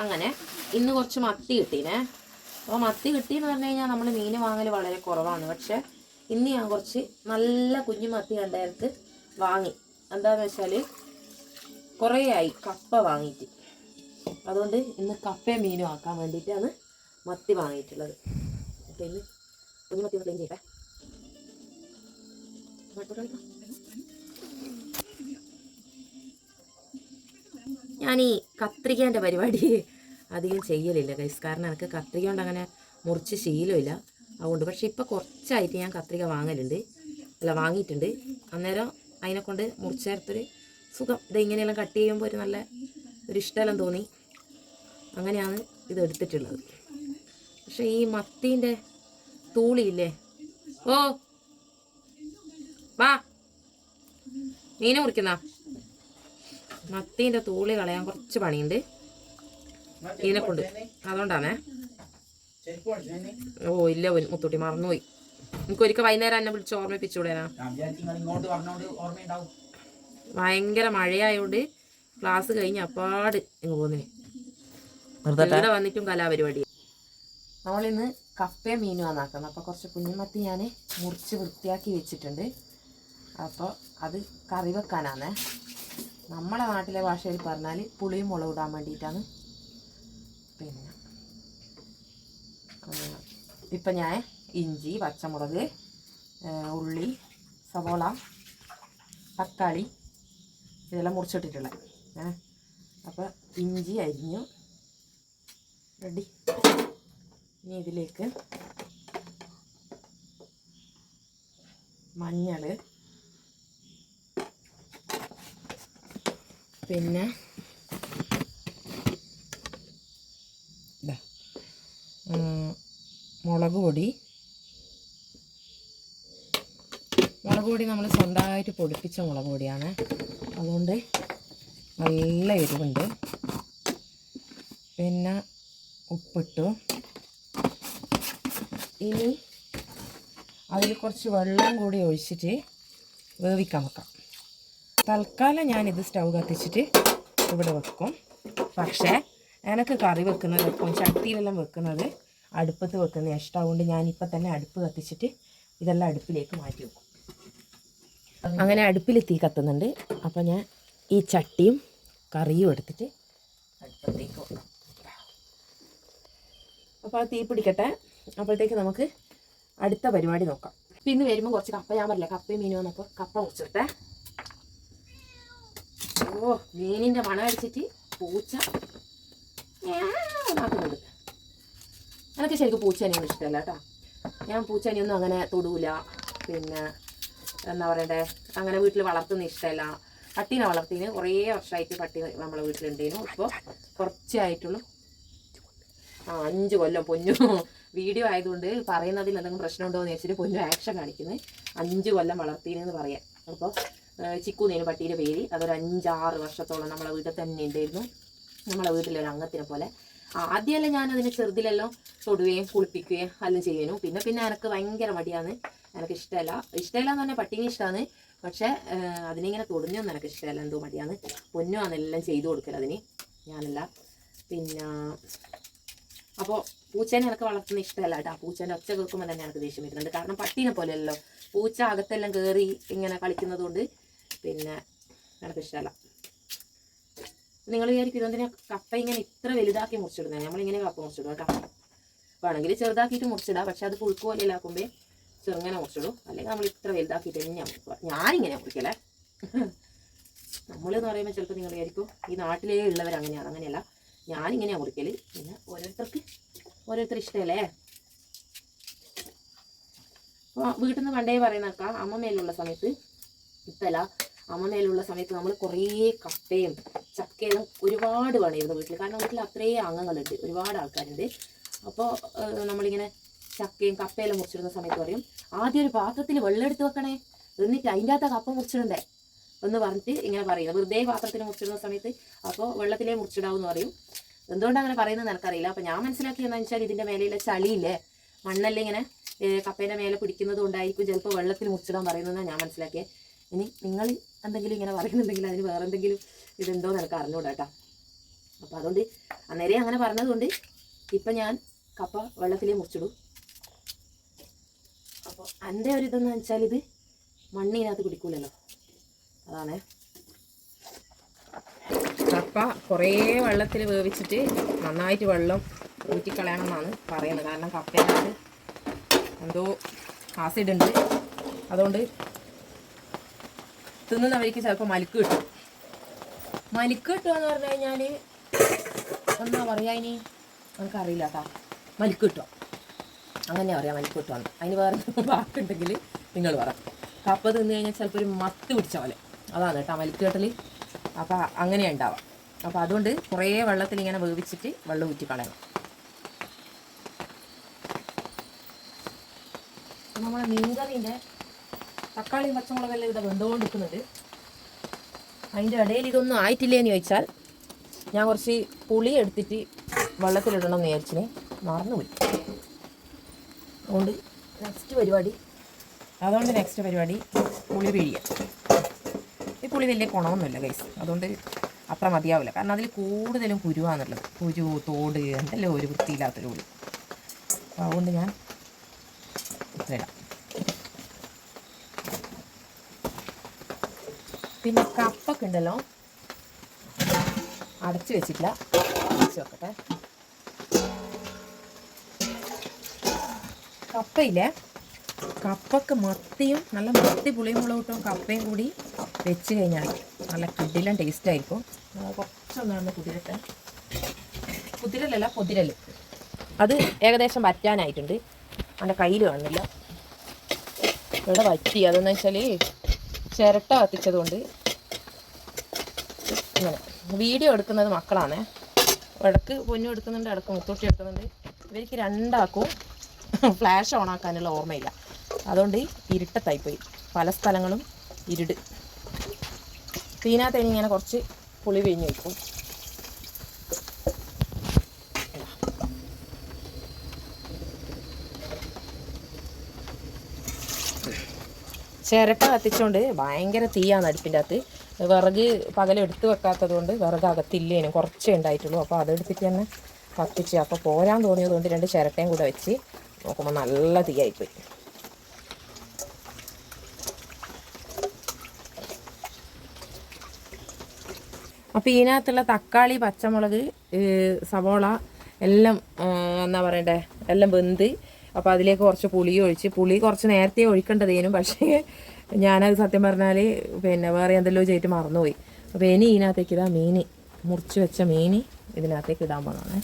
അങ്ങനെ ഇന്ന് കുറച്ച് മത്തി കിട്ടീനെ. അപ്പോൾ മത്തി കിട്ടിയെന്ന് പറഞ്ഞു കഴിഞ്ഞാൽ നമ്മൾ മീൻ വാങ്ങൽ വളരെ കുറവാണ്. പക്ഷെ ഇന്ന് ഞാൻ കുറച്ച് നല്ല കുഞ്ഞു മത്തി കണ്ടേരത്ത് വാങ്ങി. എന്താണെന്ന് വെച്ചാൽ കുറേ ആയി കപ്പ വാങ്ങിയിട്ട്. അതുകൊണ്ട് ഇന്ന് കപ്പയും മീനും ആക്കാൻ വേണ്ടിയിട്ടാണ് മത്തി വാങ്ങിയിട്ടുള്ളത്. അപ്പോൾ ഇന്ന് കുഞ്ഞു മത്തി ഒന്ന് ക്ലീൻ ചെയ്യട്ടെ. ഞാൻ ഈ കത്രികേൻ്റെ പരിപാടി അധികം ചെയ്യലില്ല ഗൈസ്. കാരണം എനിക്ക് കത്രിക കൊണ്ട് അങ്ങനെ മുറിച്ച് ശീലമില്ല. അതുകൊണ്ട് പക്ഷെ ഇപ്പോൾ കുറച്ചായിട്ട് ഞാൻ കത്രിക വാങ്ങിയിട്ടുണ്ട്. അന്നേരം അതിനെക്കൊണ്ട് മുറിച്ചേർത്തൊരു സുഖം. ഇതെങ്ങനെയെല്ലാം കട്ട് ചെയ്യുമ്പോൾ ഒരു നല്ല ഒരു ഇഷ്ടമെല്ലാം തോന്നി. അങ്ങനെയാണ് ഇത് എടുത്തിട്ടുള്ളത്. പക്ഷെ ഈ മത്തീൻ്റെ തൂളിയില്ലേ, ഓ വാ മീനെ മുറിക്കുന്ന മത്തീൻ്റെ തൂളി കളയാൻ കുറച്ച് പണിയുണ്ട് ഇതിനെക്കൊണ്ട്. അതുകൊണ്ടാണേ. ഓ ഇല്ല മുത്തൂട്ടി മറന്നുപോയി. എനിക്കൊരിക്കൽ വൈകുന്നേരം എന്നെ വിളിച്ച് ഓർമ്മിപ്പിച്ചുകൂടേനാ. ഭയങ്കര മഴയായോണ്ട് ക്ലാസ് കഴിഞ്ഞ് അപ്പാട് ഇങ്ങ് പോകുന്നേ. ഇവിടെ വന്നിട്ടും കലാപരിപാടി. നമ്മളിന്ന് കപ്പയും മീനും ആണ് ആക്കുന്നത്. അപ്പോൾ കുറച്ച് കുഞ്ഞുമത്തി ഞാൻ മുറിച്ച് വൃത്തിയാക്കി വെച്ചിട്ടുണ്ട്. അപ്പോൾ അത് കറി വെക്കാനാണ്. നമ്മളെ നാട്ടിലെ ഭാഷയിൽ പറഞ്ഞാൽ പുളിയും മുളക് ഇടാൻ വേണ്ടിയിട്ടാണ്. പിന്നെ ഇപ്പം ഞാൻ ഇഞ്ചി, പച്ചമുളക്, ഉള്ളി, സവോള, തക്കാളി ഇതെല്ലാം മുറിച്ചിട്ടിട്ടുള്ളത്. അപ്പോൾ ഇഞ്ചി അരിഞ്ഞു റെഡി. ഇനി ഇതിലേക്ക് മഞ്ഞൾ, പിന്നെ മുളക് പൊടി നമ്മൾ സ്വന്തമായിട്ട് പൊടിപ്പിച്ച മുളക് പൊടിയാണ്. അതുകൊണ്ട് നല്ല എരിവുണ്ട്. പിന്നെ ഉപ്പിട്ടു. ഇനി അതിൽ കുറച്ച് വെള്ളം കൂടി ഒഴിച്ചിട്ട് വേവിക്കാൻ വെക്കാം. തൽക്കാലം ഞാനിത് സ്റ്റൗ കത്തിച്ചിട്ട് ഇവിടെ വെക്കും. പക്ഷേ എനിക്ക് കറി വെക്കുന്നത് വെക്കും ചട്ടിയിലെല്ലാം വെക്കുന്നത് അടുപ്പത്ത് വെക്കുന്ന ഇഷ്ടം. അതുകൊണ്ട് ഞാനിപ്പോൾ തന്നെ അടുപ്പ് കത്തിച്ചിട്ട് ഇതെല്ലാം അടുപ്പിലേക്ക് മാറ്റി വെക്കും. അങ്ങനെ അടുപ്പിൽ തീ കത്തുന്നുണ്ട്. അപ്പോൾ ഞാൻ ഈ ചട്ടിയും കറിയും എടുത്തിട്ട് അടുപ്പത്തേക്ക് വെക്കാം. അപ്പോൾ അത് തീ പിടിക്കട്ടെ. അപ്പോഴത്തേക്ക് നമുക്ക് അടുത്ത പരിപാടി നോക്കാം. അപ്പം ഇന്ന് വരുമ്പോൾ കുറച്ച് കപ്പ, ഞാൻ പറഞ്ഞില്ല കപ്പയും മീനും വന്നപ്പോൾ കപ്പ മുറിച്ചിട്ടെ. ഓ മീനിൻ്റെ മണം അടിച്ചിട്ട് പൂച്ച ഉണ്ടാക്കുന്നുണ്ട്. എനിക്ക് ശരിക്കും പൂച്ചേനെയൊന്നും ഇഷ്ടമല്ല കേട്ടോ. ഞാൻ പൂച്ചേനെയൊന്നും അങ്ങനെ തൊടൂല. പിന്നെ എന്താ പറയണ്ടേ, അങ്ങനെ വീട്ടിൽ വളർത്തുന്ന ഇഷ്ടമല്ല. പട്ടീനെ വളർത്തിന് കുറേ വർഷമായിട്ട് പട്ടി നമ്മളെ വീട്ടിലുണ്ടേനു. ഇപ്പോൾ കുറച്ചായിട്ടുള്ളൂ. 5 കൊല്ലം പൊന്നു വീഡിയോ ആയതുകൊണ്ട് പറയുന്നതിൽ എന്തെങ്കിലും പ്രശ്നമുണ്ടോ എന്ന് വെച്ചിട്ട് പൊന്നു ആക്ഷൻ കാണിക്കുന്നത്. 5 കൊല്ലം വളർത്തിനെന്ന് പറയാം. അപ്പോൾ ചിക്കൂന്നേനു പട്ടീൻ്റെ പേര്. അതൊരു 5-6 വർഷത്തോളം നമ്മളെ വീട്ടിൽ തന്നെ ഉണ്ടായിരുന്നു. നമ്മളെ വീട്ടിലൊരു അംഗത്തിനെ പോലെ. ആദ്യമല്ല ഞാനതിന് ചെറുതിലെല്ലാം തൊടുകയും കുളിപ്പിക്കുകയും എല്ലാം ചെയ്യുന്നു. പിന്നെ എനിക്ക് ഭയങ്കര മടിയാണ്. എനിക്ക് ഇഷ്ടമല്ല എന്ന് പറഞ്ഞാൽ പട്ടീനെ ഇഷ്ടമാണ്. പക്ഷേ അതിനിങ്ങനെ തൊടുന്നൊന്നും എനിക്ക് ഇഷ്ടമല്ല. എന്തോ മടിയാണ്. പൊന്നുമാണ് എല്ലാം ചെയ്തു കൊടുക്കൽ അതിന്, ഞാനല്ല. പിന്നെ അപ്പോൾ പൂച്ചേനെ എനിക്ക് വളർത്തുന്ന ഇഷ്ടമല്ല കേട്ടോ. പൂച്ചേൻ്റെ ഒച്ച കേൾക്കുമ്പോൾ തന്നെ എനിക്ക് ദേഷ്യം വരുന്നുണ്ട്. കാരണം പട്ടീനെ പോലെയല്ലോ പൂച്ച അകത്തെല്ലാം കയറി ഇങ്ങനെ കളിക്കുന്നത് കൊണ്ട് പിന്നെ എനിക്ക് ഇഷ്ടമല്ല. നിങ്ങൾ വിചാരിക്കും ഇതെന്തിനാ കപ്പ ഇങ്ങനെ ഇത്ര വലുതാക്കി മുറിച്ചിടുന്നത്. നമ്മളിങ്ങനെ കപ്പ മുറിച്ചിടും കേട്ടോ. വേണമെങ്കിൽ ചെറുതാക്കിയിട്ട് മുറിച്ചിടാം. പക്ഷെ അത് പുഴുക്ക് പോലെയാക്കുമ്പോൾ ചെറുങ്ങനെ മുറിച്ചിടും. അല്ലെങ്കിൽ നമ്മൾ ഇത്ര വലുതാക്കിയിട്ട് തന്നെ ഞാനിങ്ങനെ മുറിക്കല്ലേ. നമ്മളെന്ന് പറയുമ്പോൾ ചിലപ്പോൾ നിങ്ങൾ വിചാരിക്കും ഈ നാട്ടിലേ ഉള്ളവർ അങ്ങനെയാണ്. അങ്ങനെയല്ല, ഞാനിങ്ങനെയാണ് മുറിക്കൽ. പിന്നെ ഓരോരുത്തർ ഇഷ്ടമല്ലേ. അപ്പോൾ വീട്ടിൽ നിന്ന് പണ്ടേ പറയുന്നേക്കാം, അമ്മമ്മയിലുള്ള സമയത്ത്, ഇപ്പല്ല അമ്മമ്മയിലുള്ള സമയത്ത് നമ്മൾ കുറേ കപ്പയും ചക്കയും ഒരുപാട് വേണമായിരുന്നു വീട്ടിൽ. കാരണം വീട്ടിൽ അത്രയും അംഗങ്ങളുണ്ട്, ഒരുപാട് ആൾക്കാരുണ്ട്. അപ്പോൾ നമ്മളിങ്ങനെ ചക്കയും കപ്പയെല്ലാം മുറിച്ചിടുന്ന സമയത്ത് പറയും, ആദ്യം ഒരു പാത്രത്തിൽ വെള്ളം എടുത്ത് വെക്കണേ, എന്നിട്ട് അതിൻ്റെ അകത്ത് കപ്പ മുറിച്ചിടണ്ടേ എന്ന് പറഞ്ഞിട്ട് ഇങ്ങനെ പറയുന്നത്. വെറുതെ പാത്രത്തിൽ മുറിച്ചിടുന്ന സമയത്ത് അപ്പോൾ വെള്ളത്തിലേ മുറിച്ചിടാവെന്ന് പറയും. എന്തുകൊണ്ടാണ് അങ്ങനെ പറയുന്നത് എനിക്കറിയില്ല. അപ്പോൾ ഞാൻ മനസ്സിലാക്കിയെന്ന് വെച്ചാൽ ഇതിൻ്റെ മേലെയുള്ള ചളിയില്ലേ, മണ്ണെല്ലാം ഇങ്ങനെ കപ്പേൻ്റെ മേലെ പിടിക്കുന്നത് കൊണ്ടായിരിക്കും ചിലപ്പോൾ വെള്ളത്തിൽ മുറിച്ചിടാൻ പറയുന്നതെന്നാണ് ഞാൻ മനസ്സിലാക്കിയത്. ഇനി നിങ്ങൾ എന്തെങ്കിലും ഇങ്ങനെ പറയുന്നുണ്ടെങ്കിൽ അതിന് വേറെ എന്തെങ്കിലും ഇതുണ്ടോ എന്ന് എനിക്ക് അറിഞ്ഞൂടാ കേട്ടോ. അപ്പോൾ അതുകൊണ്ട് അന്നേരം അങ്ങനെ പറഞ്ഞതുകൊണ്ട് ഇപ്പം ഞാൻ കപ്പ വെള്ളത്തിലേ മുറിച്ചിടും. അപ്പോൾ എൻ്റെ ഒരു ഇതെന്ന് വെച്ചാൽ ഇത് മണ്ണിനകത്ത് പിടിക്കൂലല്ലോ, അതാണ്. കപ്പ കുറേ വെള്ളത്തിൽ വേവിച്ചിട്ട് നന്നായിട്ട് വെള്ളം ഊറ്റിക്കളയണം എന്നാണ് പറയുന്നത്. കാരണം കപ്പയിനകത്ത് എന്തോ ആസിഡ് ഉണ്ട്. അതുകൊണ്ട് തിന്നുന്നവർക്ക് ചിലപ്പോൾ മലിക്ക് കിട്ടും. മലിക്ക് കിട്ടുക എന്ന് പറഞ്ഞു കഴിഞ്ഞാൽ എന്താ പറയുക, ഇനി നമുക്കറിയില്ല കേട്ടോ. മലിക്ക് കിട്ടുക അങ്ങനെ പറയാം, മലിക്ക് കിട്ടുകയാണ്. അതിന് വേറെ വാക്കുണ്ടെങ്കിൽ നിങ്ങൾ പറ. കപ്പ തിന്നു കഴിഞ്ഞാൽ ചിലപ്പോൾ ഒരു മത്ത് പിടിച്ച പോലെ, അതാണ് കേട്ടോ മലിക്ക് കേട്ടൽ. അപ്പോൾ അങ്ങനെയാണ് ഉണ്ടാവാം. അപ്പോൾ അതുകൊണ്ട് കുറേ വെള്ളത്തിൽ ഇങ്ങനെ വേവിച്ചിട്ട് വെള്ളം ഊറ്റി കളയണം. നമ്മളെ മീൻകറീൻ്റെ തക്കാളിയും പച്ചമുളകെല്ലാം ഇവിടെ വെന്തുകൊണ്ട് നിൽക്കുന്നുണ്ട്. അതിൻ്റെ ഇടയിൽ ഇതൊന്നും ആയിട്ടില്ലേന്ന് ചോദിച്ചാൽ ഞാൻ കുറച്ച് പുളി എടുത്തിട്ട് വെള്ളത്തിലിടണം എന്ന് വിചാരിച്ചിന്, മറന്നുപോയി. അതുകൊണ്ട് നെക്സ്റ്റ് പരിപാടി പുളി പിഴിയുക. ഈ പുളി വലിയ ഗുണമൊന്നുമില്ല ഗൈസ്, അതുകൊണ്ട് അത്ര മതിയാവില്ല. കാരണം അതിൽ കൂടുതലും കുരുവാന്നുള്ളത്, കുരു തോട് എന്തെല്ലാം ഒരു വൃത്തിയില്ലാത്തൊരു പുളി. അപ്പോൾ അതുകൊണ്ട് ഞാൻ ഇടാം. പിന്നെ കപ്പൊക്കെ ഉണ്ടല്ലോ അടച്ചു വെച്ചിട്ടില്ല, അടച്ചു വെക്കട്ടെ. കപ്പയില്ലേ, കപ്പക്ക് മത്തിയും നല്ല മത്തി പുളിയും മുളകിട്ടും കപ്പയും കൂടി വെച്ച് കഴിഞ്ഞാൽ നല്ല കിടിലൻ ടേസ്റ്റ് ആയിരിക്കും. കുറച്ചൊന്നാണ് പൊതിരല് അത് ഏകദേശം വറ്റാനായിട്ടുണ്ട്. എൻ്റെ കയ്യിൽ കാണുന്നില്ല, ഇവിടെ വറ്റി. അതെന്ന് വെച്ചാൽ ചിരട്ട കത്തിച്ചതുകൊണ്ട് ഇങ്ങനെ. വീഡിയോ എടുക്കുന്നത് മക്കളാണ്, ഇടക്ക് പൊന്നു എടുക്കുന്നുണ്ട്, ഇടക്ക് മുത്തോട്ടി എടുക്കുന്നുണ്ട്. ഇവർക്ക് രണ്ടാക്കും ഫ്ലാഷ് ഓണാക്കാനുള്ള ഓർമ്മയില്ല. അതുകൊണ്ട് ഇരുട്ടത്തായിപ്പോയി, പല സ്ഥലങ്ങളും ഇരുട്. ഇതിനകത്ത് ഇങ്ങനെ കുറച്ച് പുളി പിഴിഞ്ഞ് വയ്ക്കും. ചിരട്ട കത്തിച്ചുകൊണ്ട് ഭയങ്കര തീയാണ് അടുപ്പിൻ്റെ അകത്ത്. വിറക് പകലെടുത്ത് വെക്കാത്തത് കൊണ്ട് വിറക് അകത്തില്ലേനും കുറച്ചേ ഉണ്ടായിട്ടുള്ളൂ. അപ്പോൾ അതെടുത്തിട്ട് തന്നെ കത്തിച്ച്. അപ്പോൾ പോരാൻ തോന്നിയതുകൊണ്ട് 2 ചിരട്ടയും കൂടെ വെച്ച് നോക്കുമ്പോൾ നല്ല തീയായിപ്പോയി. അപ്പോൾ ഇതിനകത്തുള്ള തക്കാളി, പച്ചമുളക്, സവോള എല്ലാം എന്താ പറയണ്ടേ, എല്ലാം വെന്ത്. അപ്പോൾ അതിലേക്ക് കുറച്ച് പുളി ഒഴിച്ച്, പുളി കുറച്ച് നേരത്തെ ഒഴിക്കേണ്ടതേനും, പക്ഷേ ഞാനത് സത്യം പറഞ്ഞാൽ പിന്നെ വേറെ എന്തെല്ലോ ചെയ്തിട്ട് മറന്നുപോയി. അപ്പോൾ ഇനി ഇതിനകത്തേക്ക് ഇതാ മീൻ, മുറിച്ച് വെച്ച മീൻ ഇതിനകത്തേക്ക് ഇടാൻ പോകുന്നതാണ്.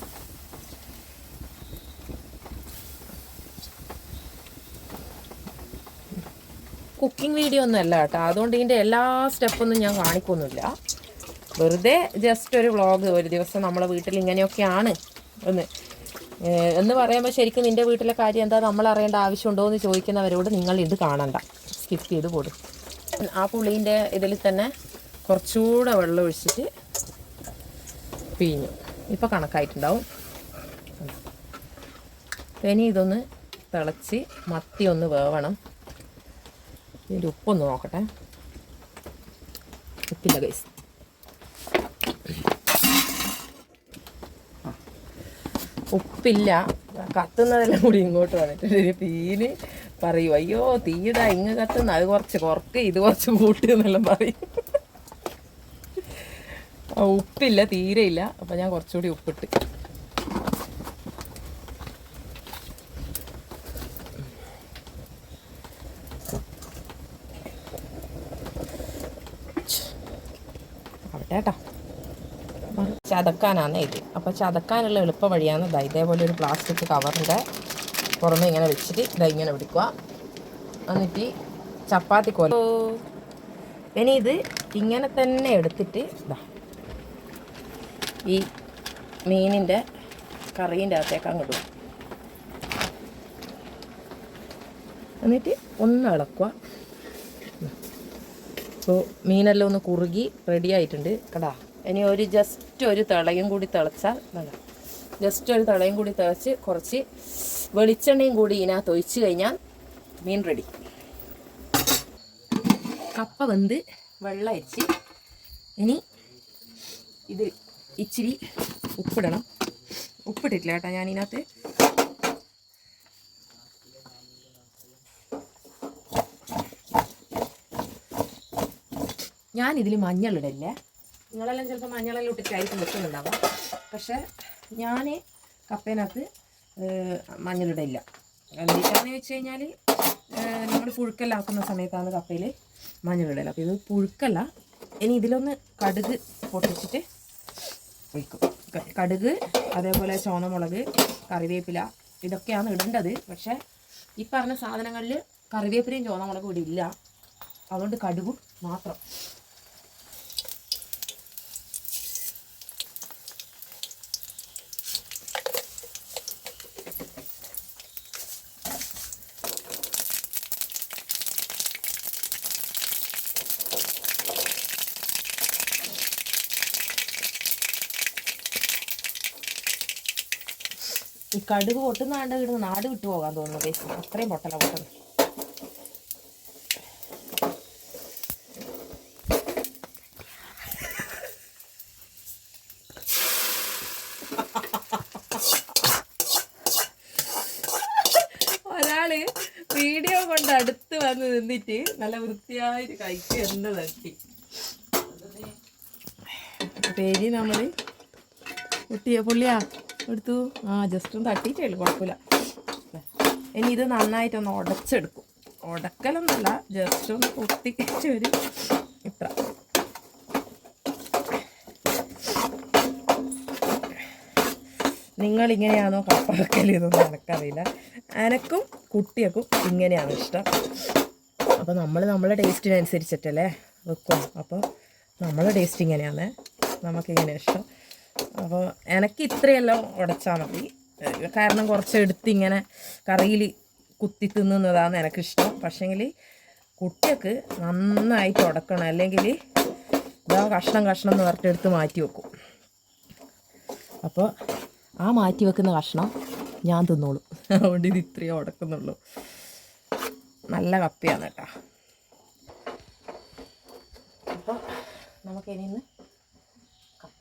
കുക്കിംഗ് വീഡിയോ ഒന്നും അല്ല കേട്ടോ, അതുകൊണ്ട് ഇതിൻ്റെ എല്ലാ സ്റ്റെപ്പൊന്നും ഞാൻ കാണിക്കൊന്നുമില്ല. വെറുതെ ജസ്റ്റ് ഒരു വ്ളോഗ്, ഒരു ദിവസം നമ്മളെ വീട്ടിൽ ഇങ്ങനെയൊക്കെയാണ് എന്ന് പറയുമ്പോൾ ശരിക്കും നിൻ്റെ വീട്ടിലെ കാര്യം എന്താ നമ്മൾ അറിയേണ്ട ആവശ്യമുണ്ടോ എന്ന് ചോദിക്കുന്നവരോട് നിങ്ങൾ ഇത് കാണണ്ട, സ്കിപ്പ് ചെയ്ത് കൊടുക്കും. ആ പുളീൻ്റെ ഇതിൽ തന്നെ കുറച്ചുകൂടെ വെള്ളം ഒഴിച്ചിട്ട് പിഴിഞ്ഞു. ഇപ്പോൾ കണക്കായിട്ടുണ്ടാവും. ഇനി ഇതൊന്ന് തിളച്ച് മത്തി ഒന്ന് വേവണം. ഇതിൻ്റെ ഉപ്പൊന്ന് നോക്കട്ടെ. ഉപ്പില്ല ഗൈസ്, ഉപ്പില്ല. കത്തുന്നതെല്ലാം കൂടി ഇങ്ങോട്ട് വന്നിട്ട് പീന് പറയും, അയ്യോ തീയിടാ ഇങ്ങ് കത്തുന്ന, അത് കുറച്ച് കുറക്ക്, ഇത് കുറച്ച് കൂട്ട് എന്നെല്ലാം പറയും. ഉപ്പില്ല, തീരെ ഇല്ല. അപ്പം ഞാൻ കുറച്ചുകൂടി ഉപ്പിട്ട്. അവിടെ കേട്ടോ ചതക്കാനാണ് ഇത്. അപ്പോൾ ചതക്കാനുള്ള എളുപ്പ വഴിയാണ് ഇതേപോലെ ഒരു പ്ലാസ്റ്റിക് കവറിൻ്റെ പുറമെ ഇങ്ങനെ വെച്ചിട്ട് ഇങ്ങനെ പിടിക്കുക. എന്നിട്ട് ചപ്പാത്തി കോല. ഇനി ഇത് ഇങ്ങനെ തന്നെ എടുത്തിട്ട് ഈ മീനിൻ്റെ കറീൻ്റെ അകത്തേക്ക് അങ്ങോട്ട് എന്നിട്ട് ഒന്ന് ഇളക്കുക. അപ്പോൾ മീനെല്ലാം ഒന്ന് കുറുകി റെഡി ആയിട്ടുണ്ട് കേട്ടോ. ഇനി ജസ്റ്റ് ഒരു തിളയും കൂടി തിളച്ചാൽ ജസ്റ്റ് ഒരു തിളയും കൂടി തിളച്ച് കുറച്ച് വെളിച്ചെണ്ണയും കൂടി ഇതിനകത്ത് ഒഴിച്ച് കഴിഞ്ഞാൽ മീൻ റെഡി. കപ്പ വെന്ത് വെള്ളം അരിച്ച് ഇനി ഇത് ഇച്ചിരി ഉപ്പിടണം. ഉപ്പിട്ടിട്ടില്ല കേട്ടോ ഞാൻ ഇതിനകത്ത്. ഞാനിതിൽ മഞ്ഞളിടല്ലേ. നിങ്ങളെല്ലാം ചിലപ്പോൾ മഞ്ഞളെല്ലാം ഇട്ടിട്ടായിരിക്കും വെക്കുന്നുണ്ടാവാം. പക്ഷേ ഞാൻ കപ്പേനകത്ത് മഞ്ഞളിടില്ല. എന്തിട്ടാന്ന് വെച്ച് കഴിഞ്ഞാൽ നമ്മൾ പുഴുക്കെല്ലാം സമയത്താണ് കപ്പയിൽ മഞ്ഞളിടല. അപ്പോൾ ഇത് പുഴുക്കല്ല. ഇനി ഇതിലൊന്ന് കടുക് പൊട്ടിച്ചിട്ട് ഒഴിക്കും. കടുക്, അതേപോലെ ചുവന്നമുളക്, കറിവേപ്പില ഇതൊക്കെയാണ് ഇടേണ്ടത്. പക്ഷേ ഈ പറഞ്ഞ സാധനങ്ങളിൽ കറിവേപ്പിലയും ചുവന്നമുളകും ഇവിടെ ഇല്ല. അതുകൊണ്ട് കടുകും മാത്രം. ഈ കടുക് പൊട്ടുന്നാണ്ട് ഇടുന്ന നാട് വിട്ടു പോകാൻ തോന്നുന്നു. അത്രയും പൊട്ടല പൊട്ടുന്നു. ഒരാള് വീഡിയോ കൊണ്ട് അടുത്ത് വന്ന് നിന്നിട്ട് നല്ല വൃത്തിയായിട്ട് കഴിച്ച് എന്ന് തട്ടി. പേര് നമ്മൾ കുട്ടിയെ പുള്ളിയാ എടുത്തു. ജസ്റ്റ് ഒന്ന് തട്ടിയിട്ടേ കുഴപ്പമില്ല. ഇനി ഇത് നന്നായിട്ടൊന്ന് ഉടച്ചെടുക്കും. ഉടക്കലൊന്നുമല്ല, ജസ്റ്റ് ഒന്ന് കുത്തിച്ച് ഒരു ഇത്ര. നിങ്ങളിങ്ങനെയാണോ കപ്പ വെക്കൽ? ഇതൊന്നും എനിക്കറിയില്ല. എനക്കും കുട്ടിയക്കും ഇങ്ങനെയാണ് ഇഷ്ടം. അപ്പോൾ നമ്മളെ ടേസ്റ്റിനനുസരിച്ചിട്ടല്ലേ വെക്കും. അപ്പോൾ നമ്മളെ ടേസ്റ്റ് ഇങ്ങനെയാണ്, നമുക്കിങ്ങനെ ഇഷ്ടം. അപ്പോൾ എനിക്ക് ഇത്രയെല്ലാം ഉടച്ചാൽ മതി. കാരണം കുറച്ച് എടുത്ത് ഇങ്ങനെ കറിയിൽ കുത്തി തിന്നുന്നതാണ് എനിക്കിഷ്ടം. പക്ഷേങ്കിൽ കുട്ടിയൊക്കെ നന്നായിട്ട് ഉടക്കണം. അല്ലെങ്കിൽ ഇതാ കഷ്ണം എന്ന് പറഞ്ഞിട്ടെടുത്ത് മാറ്റി വെക്കും. അപ്പോൾ ആ മാറ്റി വെക്കുന്ന കഷ്ണം ഞാൻ തിന്നോളും. അതുകൊണ്ട് ഇത് ഇത്രയേ ഉടക്കുന്നുള്ളൂ. നല്ല കപ്പയാണ് കേട്ടോ. അപ്പോൾ നമുക്കിനി ഇന്ന് കപ്പ